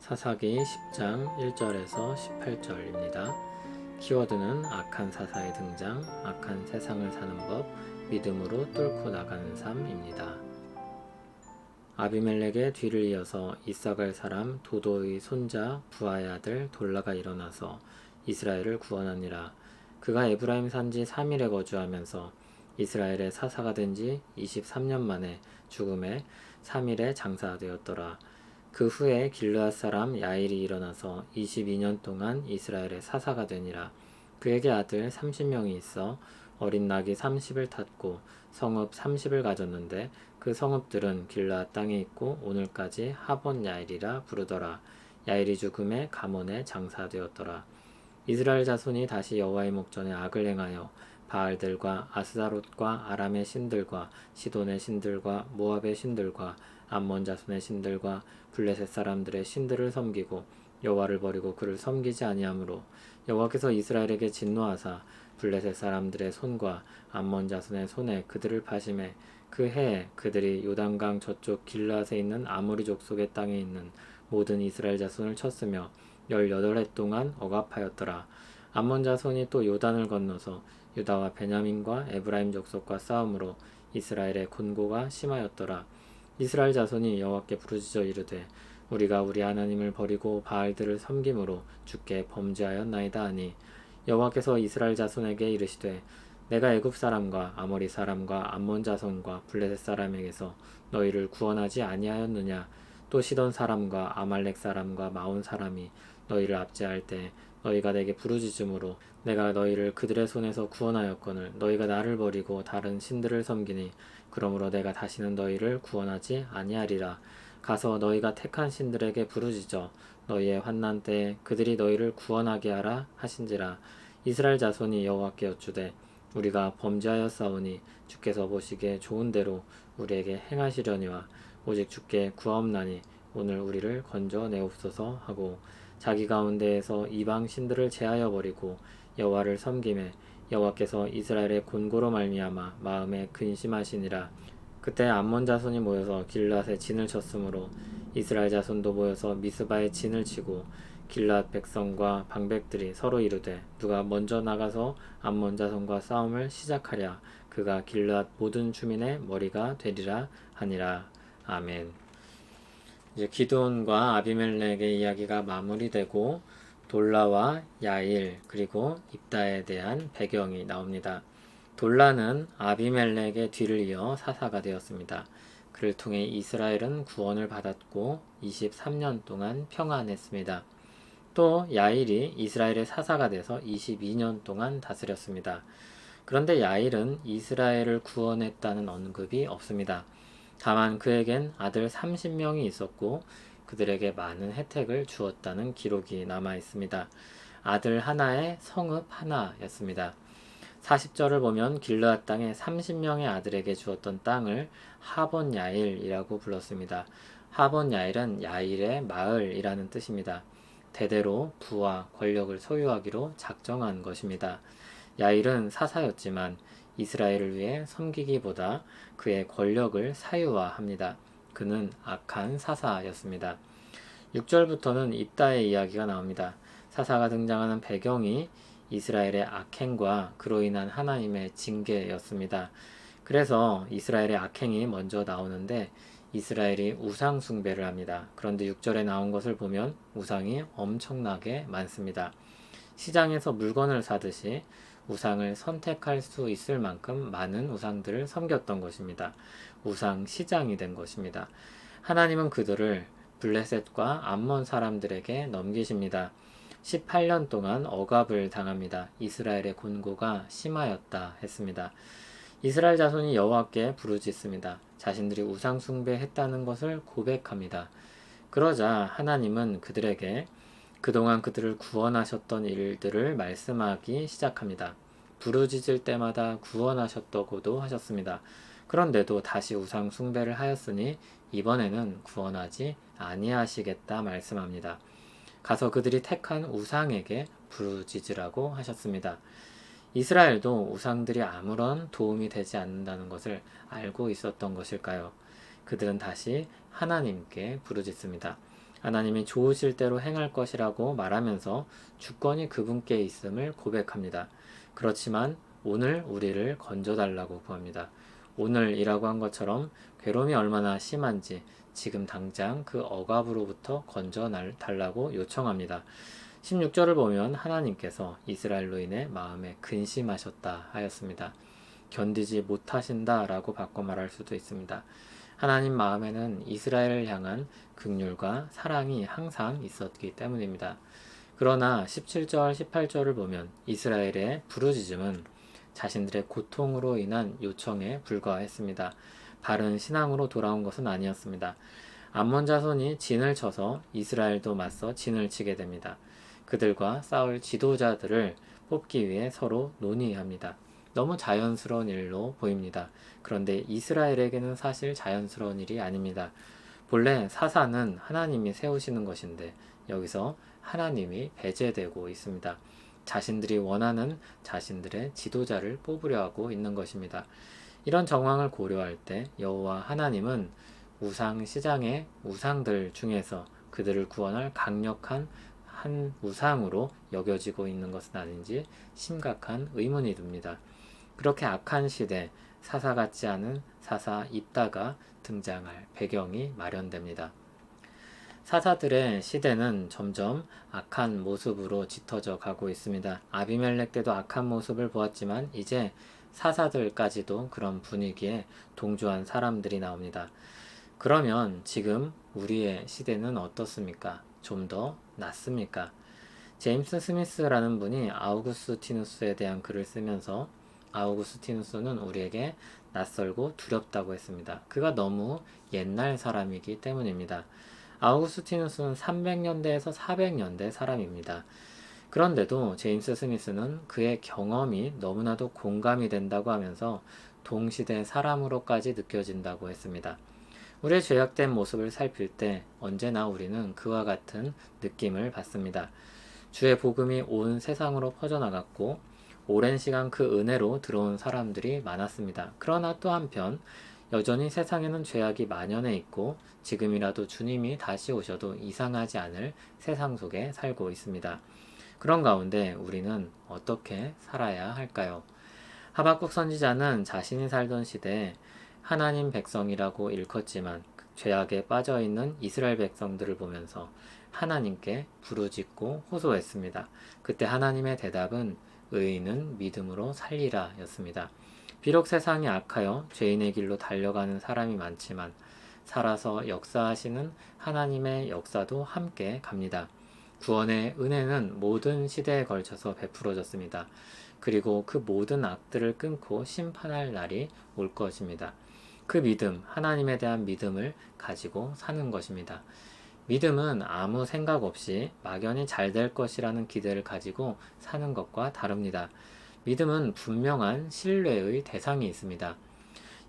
사사기 10장 1절에서 18절입니다. 키워드는 악한 사사의 등장, 악한 세상을 사는 법, 믿음으로 뚫고 나가는 삶입니다. 아비멜렉의 뒤를 이어서 이사갈 사람 도도의 손자 부하의 아들 돌라가 일어나서 이스라엘을 구원하니라. 그가 에브라임 산지 3일에 거주하면서 이스라엘의 사사가 된 지 23년 만에 죽음에 3일에 장사되었더라. 그 후에 길르앗 사람 야일이 일어나서 22년 동안 이스라엘의 사사가 되니라. 그에게 아들 30명이 있어 어린 낙이 30을 탔고 성읍 30을 가졌는데 그 성읍들은 길르앗 땅에 있고 오늘까지 하본 야일이라 부르더라. 야일이 죽음에 가몬에 장사되었더라. 이스라엘 자손이 다시 여호와의 목전에 악을 행하여 바알들과 아스타롯과 아람의 신들과 시돈의 신들과 모압의 신들과 암몬 자손의 신들과 블레셋 사람들의 신들을 섬기고 여호와를 버리고 그를 섬기지 아니하므로 여호와께서 이스라엘에게 진노하사 블레셋 사람들의 손과 암몬 자손의 손에 그들을 파심해 그 해에 그들이 요단강 저쪽 길르앗에 있는 아모리 족속의 땅에 있는 모든 이스라엘 자손을 쳤으며 18해 동안 억압하였더라. 암몬 자손이 또 요단을 건너서 유다와 베냐민과 에브라임 족속과 싸움으로 이스라엘의 곤고가 심하였더라. 이스라엘 자손이 여호와께 부르짖어 이르되 우리가 우리 하나님을 버리고 바알들을 섬김으로 주께 범죄하였나이다 하니 여호와께서 이스라엘 자손에게 이르시되 내가 애굽 사람과 아모리 사람과 암몬 자손과 블레셋 사람에게서 너희를 구원하지 아니하였느냐. 또 시돈 사람과 아말렉 사람과 마온 사람이 너희를 압제할 때 너희가 내게 부르짖음으로 내가 너희를 그들의 손에서 구원하였거늘 너희가 나를 버리고 다른 신들을 섬기니 그러므로 내가 다시는 너희를 구원하지 아니하리라. 가서 너희가 택한 신들에게 부르짖어 너희의 환난 때에 그들이 너희를 구원하게 하라 하신지라. 이스라엘 자손이 여호와께 여쭈되 우리가 범죄하였사오니 주께서 보시기에 좋은 대로 우리에게 행하시려니와 오직 주께 구하옵나니 오늘 우리를 건져내옵소서 하고 자기 가운데에서 이방 신들을 제하여 버리고 여호와를 섬김에 여호와께서 이스라엘의 곤고로 말미암아 마음에 근심하시니라. 그때 암몬 자손이 모여서 길르앗에 진을 쳤으므로 이스라엘 자손도 모여서 미스바에 진을 치고 길르앗 백성과 방백들이 서로 이르되 누가 먼저 나가서 암몬 자손과 싸움을 시작하랴. 그가 길르앗 모든 주민의 머리가 되리라 하니라. 아멘. 이제 기드온과 아비멜렉의 이야기가 마무리되고 돌라와 야일 그리고 입다에 대한 배경이 나옵니다. 돌라는 아비멜렉의 뒤를 이어 사사가 되었습니다. 그를 통해 이스라엘은 구원을 받았고 23년 동안 평안했습니다. 또 야일이 이스라엘의 사사가 돼서 22년 동안 다스렸습니다. 그런데 야일은 이스라엘을 구원했다는 언급이 없습니다. 다만 그에겐 아들 30명이 있었고 그들에게 많은 혜택을 주었다는 기록이 남아 있습니다. 아들 하나에 성읍 하나였습니다. 40절을 보면 길르앗 땅에 30명의 아들에게 주었던 땅을 하본 야일이라고 불렀습니다. 하본 야일은 야일의 마을이라는 뜻입니다. 대대로 부와 권력을 소유하기로 작정한 것입니다. 야일은 사사였지만 이스라엘을 위해 섬기기보다 그의 권력을 사유화합니다. 그는 악한 사사였습니다. 6절부터는 입다의 이야기가 나옵니다. 사사가 등장하는 배경이 이스라엘의 악행과 그로 인한 하나님의 징계였습니다. 그래서 이스라엘의 악행이 먼저 나오는데 이스라엘이 우상 숭배를 합니다. 그런데 6절에 나온 것을 보면 우상이 엄청나게 많습니다. 시장에서 물건을 사듯이 우상을 선택할 수 있을 만큼 많은 우상들을 섬겼던 것입니다. 우상 시장이 된 것입니다. 하나님은 그들을 블레셋과 암몬 사람들에게 넘기십니다. 18년 동안 억압을 당합니다. 이스라엘의 곤고가 심하였다 했습니다. 이스라엘 자손이 여호와께 부르짖습니다. 자신들이 우상 숭배했다는 것을 고백합니다. 그러자 하나님은 그들에게 그동안 그들을 구원하셨던 일들을 말씀하기 시작합니다. 부르짖을 때마다 구원하셨다고도 하셨습니다. 그런데도 다시 우상 숭배를 하였으니 이번에는 구원하지 아니하시겠다 말씀합니다. 가서 그들이 택한 우상에게 부르짖으라고 하셨습니다. 이스라엘도 우상들이 아무런 도움이 되지 않는다는 것을 알고 있었던 것일까요? 그들은 다시 하나님께 부르짖습니다. 하나님이 좋으실 대로 행할 것이라고 말하면서 주권이 그분께 있음을 고백합니다. 그렇지만 오늘 우리를 건져달라고 구합니다. 오늘이라고 한 것처럼 괴로움이 얼마나 심한지 지금 당장 그 억압으로부터 건져달라고 요청합니다. 16절을 보면 하나님께서 이스라엘로 인해 마음에 근심하셨다 하였습니다. 견디지 못하신다 라고 바꿔 말할 수도 있습니다. 하나님 마음에는 이스라엘을 향한 긍휼과 사랑이 항상 있었기 때문입니다. 그러나 17절, 18절을 보면 이스라엘의 부르짖음은 자신들의 고통으로 인한 요청에 불과했습니다. 바른 신앙으로 돌아온 것은 아니었습니다. 암몬 자손이 진을 쳐서 이스라엘도 맞서 진을 치게 됩니다. 그들과 싸울 지도자들을 뽑기 위해 서로 논의합니다. 너무 자연스러운 일로 보입니다. 그런데 이스라엘에게는 사실 자연스러운 일이 아닙니다. 본래 사사는 하나님이 세우시는 것인데 여기서 하나님이 배제되고 있습니다. 자신들이 원하는 자신들의 지도자를 뽑으려 하고 있는 것입니다. 이런 정황을 고려할 때 여호와 하나님은 우상 시장의 우상들 중에서 그들을 구원할 강력한 한 우상으로 여겨지고 있는 것은 아닌지 심각한 의문이 듭니다. 그렇게 악한 시대 사사 같지 않은 사사 입다가 등장할 배경이 마련됩니다. 사사들의 시대는 점점 악한 모습으로 짙어져 가고 있습니다. 아비멜렉 때도 악한 모습을 보았지만 이제 사사들까지도 그런 분위기에 동조한 사람들이 나옵니다. 그러면 지금 우리의 시대는 어떻습니까? 좀 더 낫습니까? 제임스 스미스라는 분이 아우구스티누스에 대한 글을 쓰면서 아우구스티누스는 우리에게 낯설고 두렵다고 했습니다. 그가 너무 옛날 사람이기 때문입니다. 아우구스티누스는 300년대에서 400년대 사람입니다. 그런데도 제임스 스미스는 그의 경험이 너무나도 공감이 된다고 하면서 동시대 사람으로까지 느껴진다고 했습니다. 우리의 죄악된 모습을 살필 때 언제나 우리는 그와 같은 느낌을 받습니다. 주의 복음이 온 세상으로 퍼져나갔고 오랜 시간 그 은혜로 들어온 사람들이 많았습니다. 그러나 또 한편 여전히 세상에는 죄악이 만연해 있고 지금이라도 주님이 다시 오셔도 이상하지 않을 세상 속에 살고 있습니다. 그런 가운데 우리는 어떻게 살아야 할까요? 하박국 선지자는 자신이 살던 시대에 하나님 백성이라고 일컫지만 죄악에 빠져있는 이스라엘 백성들을 보면서 하나님께 부르짖고 호소했습니다. 그때 하나님의 대답은 의인은 믿음으로 살리라 였습니다. 비록 세상이 악하여 죄인의 길로 달려가는 사람이 많지만 살아서 역사하시는 하나님의 역사도 함께 갑니다. 구원의 은혜는 모든 시대에 걸쳐서 베풀어졌습니다. 그리고 그 모든 악들을 끊고 심판할 날이 올 것입니다. 그 믿음, 하나님에 대한 믿음을 가지고 사는 것입니다. 믿음은 아무 생각 없이 막연히 잘 될 것이라는 기대를 가지고 사는 것과 다릅니다. 믿음은 분명한 신뢰의 대상이 있습니다.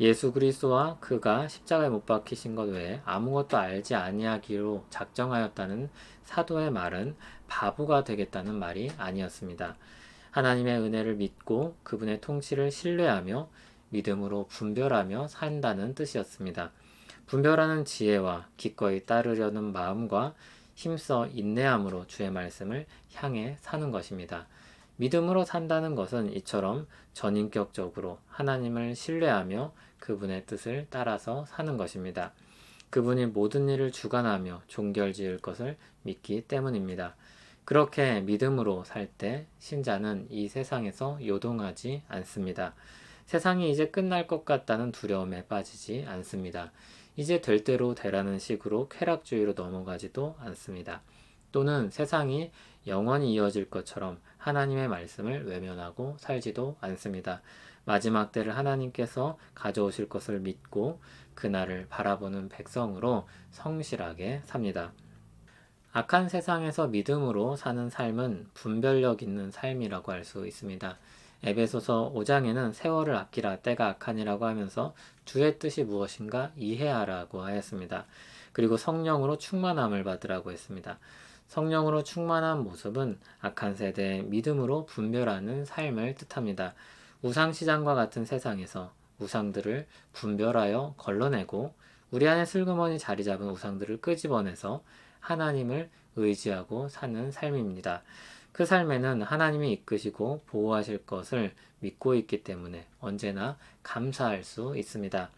예수 그리스도와 그가 십자가에 못 박히신 것 외에 아무것도 알지 아니하기로 작정하였다는 사도의 말은 바보가 되겠다는 말이 아니었습니다. 하나님의 은혜를 믿고 그분의 통치를 신뢰하며 믿음으로 분별하며 산다는 뜻이었습니다. 분별하는 지혜와 기꺼이 따르려는 마음과 힘써 인내함으로 주의 말씀을 향해 사는 것입니다. 믿음으로 산다는 것은 이처럼 전인격적으로 하나님을 신뢰하며 그분의 뜻을 따라서 사는 것입니다. 그분이 모든 일을 주관하며 종결지을 것을 믿기 때문입니다. 그렇게 믿음으로 살 때 신자는 이 세상에서 요동하지 않습니다. 세상이 이제 끝날 것 같다는 두려움에 빠지지 않습니다. 이제 될 대로 되라는 식으로 쾌락주의로 넘어가지도 않습니다. 또는 세상이 영원히 이어질 것처럼 하나님의 말씀을 외면하고 살지도 않습니다. 마지막 때를 하나님께서 가져오실 것을 믿고 그날을 바라보는 백성으로 성실하게 삽니다. 악한 세상에서 믿음으로 사는 삶은 분별력 있는 삶이라고 할 수 있습니다. 에베소서 5장에는 세월을 아끼라 때가 악하니라고 하면서 주의 뜻이 무엇인가 이해하라고 하였습니다. 그리고 성령으로 충만함을 받으라고 했습니다. 성령으로 충만한 모습은 악한 세대의 믿음으로 분별하는 삶을 뜻합니다. 우상시장과 같은 세상에서 우상들을 분별하여 걸러내고 우리 안에 슬그머니 자리 잡은 우상들을 끄집어내서 하나님을 의지하고 사는 삶입니다. 그 삶에는 하나님이 이끄시고 보호하실 것을 믿고 있기 때문에 언제나 감사할 수 있습니다.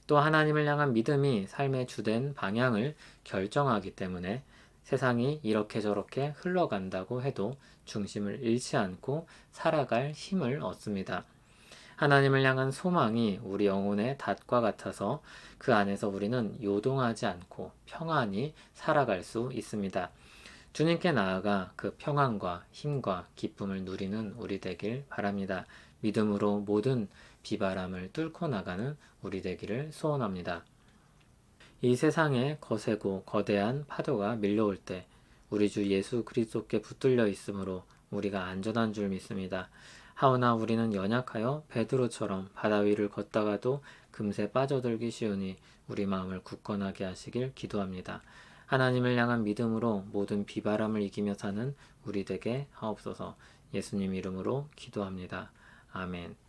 또 하나님을 향한 믿음이 삶의 주된 방향을 결정하기 때문에 세상이 이렇게 저렇게 흘러간다고 해도 중심을 잃지 않고 살아갈 힘을 얻습니다. 하나님을 향한 소망이 우리 영혼의 닷과 같아서 그 안에서 우리는 요동하지 않고 평안히 살아갈 수 있습니다. 주님께 나아가 그 평안과 힘과 기쁨을 누리는 우리 되길 바랍니다. 믿음으로 모든 비바람을 뚫고 나가는 우리 되기를 소원합니다. 이 세상에 거세고 거대한 파도가 밀려올 때 우리 주 예수 그리스도께 붙들려 있으므로 우리가 안전한 줄 믿습니다. 하오나 우리는 연약하여 베드로처럼 바다 위를 걷다가도 금세 빠져들기 쉬우니 우리 마음을 굳건하게 하시길 기도합니다. 하나님을 향한 믿음으로 모든 비바람을 이기며 사는 우리 되게 하옵소서. 예수님 이름으로 기도합니다. 아멘.